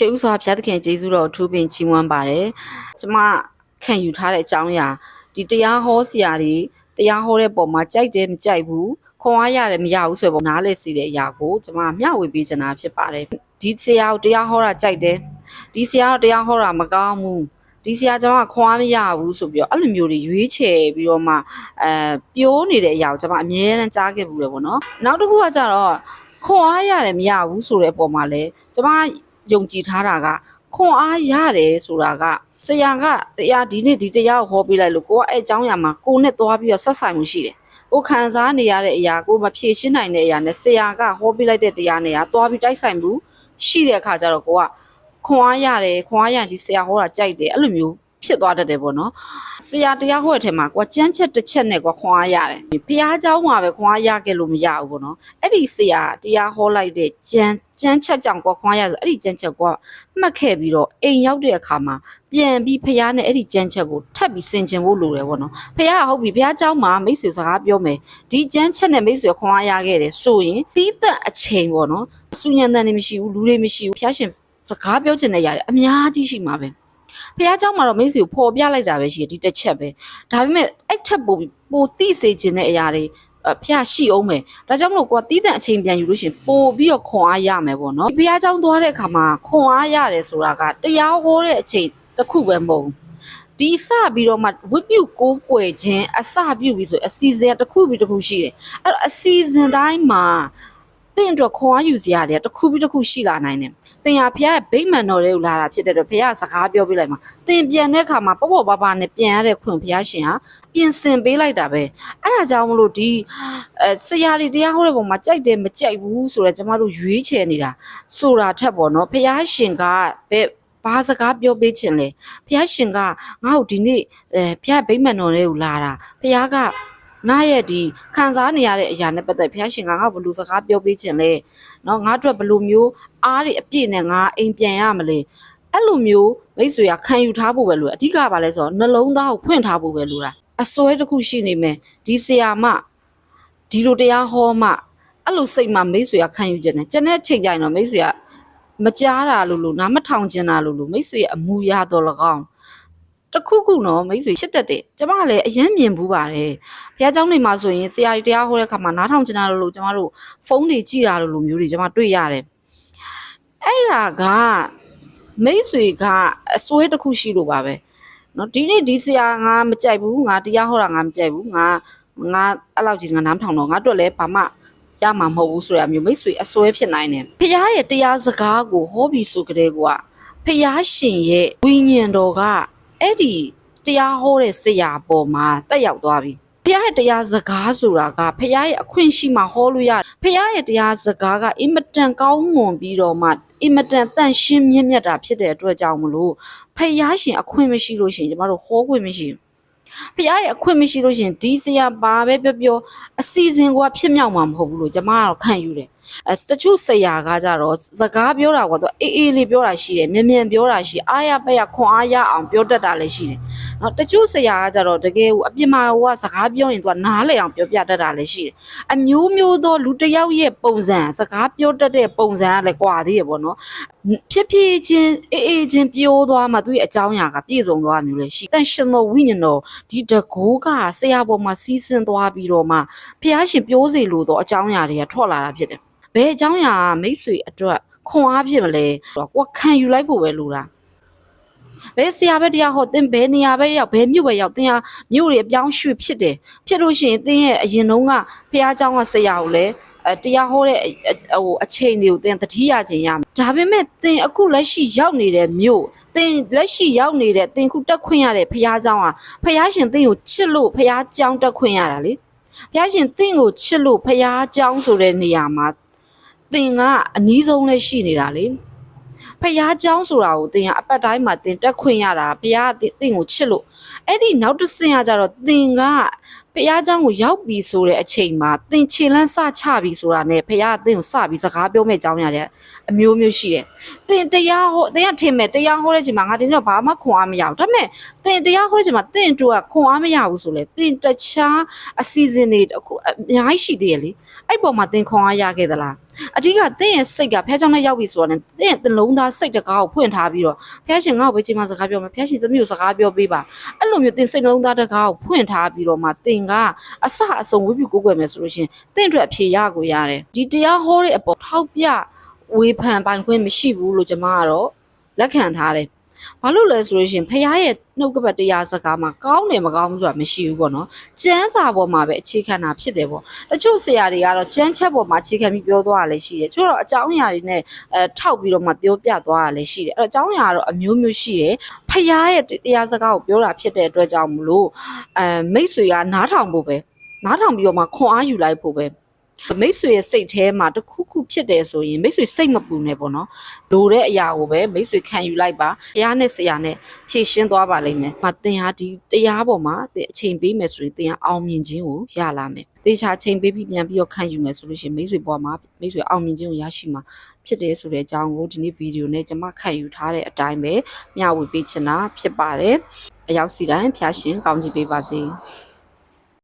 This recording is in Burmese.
ရှေးဥစွာဘုရားသခင်ကျေးဇူးတော်အထူးပင်ချီးမွမ်းပါတယ်ကျမခံယူထားတဲ့အကြောင်းအရာဒီတရားဟောဆရာတွေတရားဟောတဲ့ပုံမှာကြိုက်တယ်မကြိုက်ဘူးခွန်အားရတယ်မရဘူးဆိုပုံနားလဲစီတဲ့အရာကိုကျမမျှဝေပေးချင်တာဖြစ်ပါတယ်ဒီဆရာကိုတရားဟောတာကြိုက်တယ်ဒီဆရာကတရားဟောတာမကောင်းဘူးဒီဆရာကျွန်မခွန်အားမရဘူးဆိုပြီးတော့အဲ့လိုမျိုးတွေရွေးချယ်ပြီးတော့မှပြောနေတဲ့အရာကိုကျွန်မအမြဲတမ်းကြားခဲ့ဘူးတယ်ပေါ့နော်နောက်တစ်ခုကကြတော့ခွန်အားရတယ်မရဘူးဆိုတဲ့အပေါ်မှာလဲကျွန်မယုံကြည်ထားတာကခွန်အားရတယ်ဆိုတာကဆရာကတရားဒီနေ့ဒီတရားကိုဟောပေးလိုက်လို့ကိုကအဲ့အကြောင်းအရာမှာကိုနဲ့သွားပြီးတော့ဆက်ဆိုင်မှုရှိတယ်ကိုခံစားနေရတဲ့အရာကိုမဖြေရှင်းနိုင်တဲ့အရာနဲ့ဆရာကဟောပေးလိုက်တဲ့တရားနဲ့ကသွားပြီးတိုက်ဆိုင်မှုရှိတဲ့အခါကျတော့ကိုကခွန်အားရတယ်ခွန်အားရဒီဆရာဟောတာကြိုက်တယ်အဲ့လိုမျိုးဖြစ်သွားတတ်တယ်ပေါ့နော်ဆရာတရားဟောတဲ့အထက်မှာကိုကကြမ်းချက်တစ်ချက်နဲ့ကိုခွန်အားရတယ်ဘုရားเจ้าမှာပဲခွန်အားရခဲ့လို့မရဘူးပေါ့နော်အဲ့ဒီဆရာတရားဟောလိုက်တဲ့ကြမ်းချက်ကြောင့်ကိုခွန်အားရဆိုအဲ့ဒီကြမ်းချက်ကိုမှတ်ခဲ့ပြီးတော့အိမ်ရောက်တဲ့အခါမှာပြန်ပြီးဘုရားနဲ့အဲ့ဒီကြမ်းချက်ကိုထပ်ပြီးဆင်ခြင်ဖို့လိုတယ်ပေါ့နော်ဘုရားဟုတ်ပြီဘုရားเจ้าမှာမိတ်ဆွေစကားပြောမယ်ဒီကြမ်းချက်နဲ့မိတ်ဆွေခွန်အားရခဲ့တယ်ဆိုရင်တီးသက်အချိန်ပေါ့နော်ဆူညံတန်နေမရှိဘူးလူတွေမရှိဘူးဘုရားရှင်စကားပြောချင်တဲ့ຢာတွေအများကြီးရှိမှာပဲဖះเจ้าမှာတော့မိတ်ဆွေပေါ်ပြလိုက်တာပဲရှိတယ်ဒီတစ်ချက်ပဲဒါပေမဲ့အဲ့ထက်ပိုတိစေခြင်းတဲ့အရာတွေဖះရှိအောင်မယ်ဒါကြောင့်မလို့ကိုကတီးတန့်အချိန်ပြန်ယူလို့ရှင်ပို့ပြီးတော့ခွန်အားရမယ်ပေါ့နော်ဖះเจ้าသွားတဲ့အခါမှာခွန်အားရတယ်ဆိုတာကတရားဟောတဲ့အချိန်တစ်ခုပဲမဟုတ်ဘူးဒီစပြီးတော့မှဝိပုကိုးကွယ်ခြင်းအစပြုပြီးဆိုအစီအစဉ်တစ်ခုပြီးတစ်ခုရှိတယ်အဲ့တော့အစီအစဉ်တိုင်းမှာတင်တော့ခွန်အားယူစရာတွေတစ်ခုပြီးတစ်ခုရှိလာနိုင်တယ်။တင်ရဖះရဲ့ဗိမာန်တော်တွေကိုလာတာဖြစ်တဲ့တော့ဖះကစကားပြောပြလိုက်မှာတင်ပြန်တဲ့အခါမှာပေါ့ပါပါနဲ့ပြန်ရတဲ့ခွင့်ဖះရှင်ဟာပြင်ဆင်ပေးလိုက်တာပဲ။အဲ့ဒါကြောင့်မလို့ဒီဆရာတွေတရားဟောတဲ့ပုံမှာကြိုက်တယ်မကြိုက်ဘူးဆိုတော့ကျမတို့ရွေးချယ်နေတာဆိုတာထက်ပေါ့နော်ဖះရှင်ကဘာစကားပြောပေးခြင်းလဲဖះရှင်ကငါ့ကိုဒီနေ့ဖះဗိမာန်တော်တွေကိုလာတာဖះကငါရဲ့ဒီခံစားနေရတဲ့အရာနဲ့ပတ်သက်ဘုရားရှင်ကငါ့ဘလူစကားပြောပေးခြင်းလဲเนาะငါတို့ဘလူမျိုးအားတွေအပြည့်နဲ့ငါအိမ်ပြန်ရမလဲအဲ့လိုမျိုးမိတ်ဆွေကခံယူထားဖို့ပဲလို့အဓိကပါလဲဆိုတော့နှလုံးသားကိုဖွင့်ထားဖို့ပဲလို့လားအစွဲတစ်ခုရှိနေမယ်ဒီဆရာမဒီလိုတရားဟောမှအဲ့လိုစိတ်မှမိတ်ဆွေကခံယူခြင်းနဲ့ကျန်တဲ့ချိန်ကျရင်တော့မိတ်ဆွေကမကြားတာလို့နားမထောင်ကျင်တာလို့မိတ်ဆွေရဲ့အမူအရာတော်၎င်းတခုခုနော်မိတ်ဆွေဖြစ်တတ်တယ်ကျမကလည်းအရင်မြင်ဘူးပါတယ်ဘုရားကျောင်းတွေမှာဆိုရင်ဆရာကြီးတရားဟောတဲ့ခါမှာနားထောင်ချင်တာလို့ကျမတို့ဖုန်းတွေကြည့်တာလို့မျိုးတွေကျမတွေ့ရတယ်အဲ့ဒါကမိတ်ဆွေကအစွဲတစ်ခုရှိလို့ပါပဲနော်ဒီနေ့ဒီဆရာငါမကြိုက်ဘူးငါတရားဟောတာငါမကြိုက်ဘူးငါအဲ့လောက်ကြီးငါနားမထောင်တော့ငါတို့လည်းဘာမှရမှာမဟုတ်ဘူးဆိုတာမျိုးမိတ်ဆွေအစွဲဖြစ်နိုင်တယ်ဘုရားရဲ့တရားစကားကိုဟောပြီးဆိုကြတဲ့ကွာဘုရားရှင်ရဲ့ဝိညာဉ်တော်ကအဲ့ဒီတရားဟောတဲ့ဆရာပေါ်မှာတက်ရောက်သွားပြီဖះရဲ့တရားစကားဆိုတာကဖះရဲ့အခွင့်ရှိမှဟောလို့ရဖះရဲ့တရားစကားကအင်မတန်ကောင်းမွန်ပြီးတော့မှအင်မတန်တန့်ရှင်းမြတ်မြတ်တာဖြစ်တဲ့အတွက်ကြောင့်မလို့ဖះရှင်အခွင့်မရှိလို့ရှင်ကျမတို့ဟောခွင့်မရှိဖះရဲ့အခွင့်မရှိလို့ရှင်ဒီဆရာဘာပဲပြောအစီအစဉ်ကဖြစ်မြောက်မှာမဟုတ်ဘူးလို့ကျမကတော့ခံယူတယ်တချို့ဆရာကကြတော့စကားပြောတာကတော့အေးလေးပြောတာရှိတယ်မြန်ပြောတာရှိအားရပက်ရခွန်အားရအောင်ပြောတတ်တာလည်းရှိတယ်နော်တချို့ဆရာကကြတော့တကယ်အပြစ်မှာကစကားပြောရင်သူကနားလည်အောင်ပြောပြတတ်တာလည်းရှိတယ်အမျိုးမျိုးသောလူတစ်ယောက်ရဲ့ပုံစံစကားပြောတတ်တဲ့ပုံစံကလည်းကွာသေးရပေါ့နော်ဖြစ်ချင်းအေးချင်းပြောသွားမှသူ့ရဲ့အကြောင်းအရာကပြည့်စုံသွားမျိုးလည်းရှိတန်ရှင်တော်ဝိညာဉ်တော်ဒီတကိုးကဆရာပေါ်မှာစီးဆင်းသွားပြီးတော့မှဖះရှင်ပြောစီလို့တော့အကြောင်းအရာတွေကထွက်လာတာဖြစ်တယ်ဘယ်အကြောင်းအရာမိတ်ဆွေအတွက်ခွန်အားဖြစ်မလဲကိုခံယူလိုက်ဖို့ပဲလို့လားဘယ်ဆရာပဲတရားဟောသင်ဘယ်နေရာပဲရောက်ဘယ်မြို့ပဲရောက်သင်ဟာမြို့တွေအပြောင်းရွှေ့ဖြစ်တယ်ဖြစ်လို့ရှိရင်သင်ရဲ့အရင်တုန်းကဖះเจ้าကဆရာကိုလည်းတရားဟောတဲ့အချိန်တွေကိုသင်သတိရခြင်းရမယ်ဒါပေမဲ့သင်အခုလက်ရှိရောက်နေတဲ့မြို့သင်လက်ရှိရောက်နေတဲ့သင်ခုတက်ခွင့်ရတဲ့ဖះเจ้าဟာဖះရှင်သင်ကိုချစ်လို့ဖះเจ้าတက်ခွင့်ရတာလေဖះရှင်သင်ကိုချစ်လို့ဖះเจ้าဆိုတဲ့နေရာမှာသင်ကအနည်းဆုံးလည်းရှိနေတာလေဖះเจ้าဆိုတာကိုသင်ကအပတ်တိုင်းမှာသင်တက်ခွင့်ရတာဖះသင်ကိုချစ်လို့အဲ့ဒီနောက်တစ်ဆင့်ကကြတော့သင်ကဖ ဖះเจ้าကိုရောက်ပြီဆိုတဲ့အချိန်မှာသင်ခြေလန်းစချပြီဆိုတာနဲ့ဖះကသင်ကိုစပြီးစကားပြောမဲ့အကြောင်းရတယ်အမျိုးမျိုးရှိတယ်သင်တရားဟောသင်ကထင်မဲ့တရားဟောတဲ့အချိန်မှာငါတင်တော့ဘာမှခွန်အားမရဘူးဒါပေမဲ့သင်တရားဟောတဲ့အချိန်မှာသင်တို့ကခွန်အားမရဘူးဆိုလေသင်တခြားအစီအစဉ်တွေအခုအများကြီးရှိသေးတယ်လေအဲ့ပေါ်မှာသင်ခွန်အားရခဲ့သလားအဓိကသင်ရဲ့စိတ်ကဖះเจ้าနဲ့ရောက်ပြီဆိုတော့သင်ရဲ့သလုံးသားစိတ်တကားကိုဖွင့်ထားပြီးတော့ဖះရှင်ငါ့ကိုပဲချိန်မှစကားပြောမယ်ဖះရှင်သမီးကိုစကားပြောပေးပါအဲ့လိုမျိုးသင်စိတ်လုံးသားတကားကိုဖွင့်ထားပြီးတော့မှသင်ကအစအဆုံးဝိပုကိုးကွယ်မယ်ဆိုလို့ရှိရင်သင်အတွက်အဖြေရကိုရတယ်ဒီတရားဟောတဲ့အပေါ်ထောက်ပြဝေဖန်ပိုင်ခွင့်မရှိဘူးလို့ကျွန်မကတော့လက်ခံထားတယ်ဘာလို့လဲဆိုလို့ရှိရင်ဖះရဲ့နှုတ်ကပတ်တရားစကားမှာကောင်းတယ်မကောင်းဘူးဆိုတာမရှိဘူးပေါ့နော်ကျမ်းစာပေါ်မှာပဲအခြေခံတာဖြစ်တယ်ပေါ့တချို့ဆရာတွေကတော့ကျမ်းချက်ပေါ်မှာအခြေခံပြီးပြောသွားတာလည်းရှိတယ်ချို့တော့အကြောင်းအရာတွေနဲ့ထောက်ပြီးတော့မှပြောပြသွားတာလည်းရှိတယ်အဲ့တော့အကြောင်းအရာကတော့အမျိုးမျိုးရှိတယ်ဖះရဲ့တရားစကားကိုပြောတာဖြစ်တဲ့အတွက်ကြောင့်မလို့မိတ်ဆွေကနားထောင်ဖို့ပဲနားထောင်ပြီးတော့မှခွန်အားယူလိုက်ဖို့ပဲမိတ်ဆွေရဲ့စိတ်ထဲမှာတခုခုဖြစ်တယ်ဆိုရင်မိတ်ဆွေစိတ်မပူနဲ့ပေါ့နော်လိုတဲ့အရာကိုပဲမိတ်ဆွေခံယူလိုက်ပါဘုရားနဲ့ဆရာနဲ့ဖြည့်ရှင်းသွားပါလိမ့်မယ်။သင်ဟာဒီတရားပေါ်မှာသင်အချိန်ပေးမယ်ဆိုရင်သင်ဟာအောင်မြင်ခြင်းကိုရလာမယ်။တေချာချိန်ပေးပြီးပြန်ပြီးတော့ခံယူမယ်ဆိုလို့ရှိရင်မိတ်ဆွေပေါ်မှာမိတ်ဆွေအောင်မြင်ခြင်းကိုရရှိမှာဖြစ်တယ်ဆိုတဲ့အကြောင်းကိုဒီနေ့ဗီဒီယိုနဲ့ကျွန်မခံယူထားတဲ့အတိုင်းပဲမျှဝေပေးချင်တာဖြစ်ပါတယ်။အရောက်စီတိုင်းဖျားရှင်ကောင်းချီးပေးပါစေ။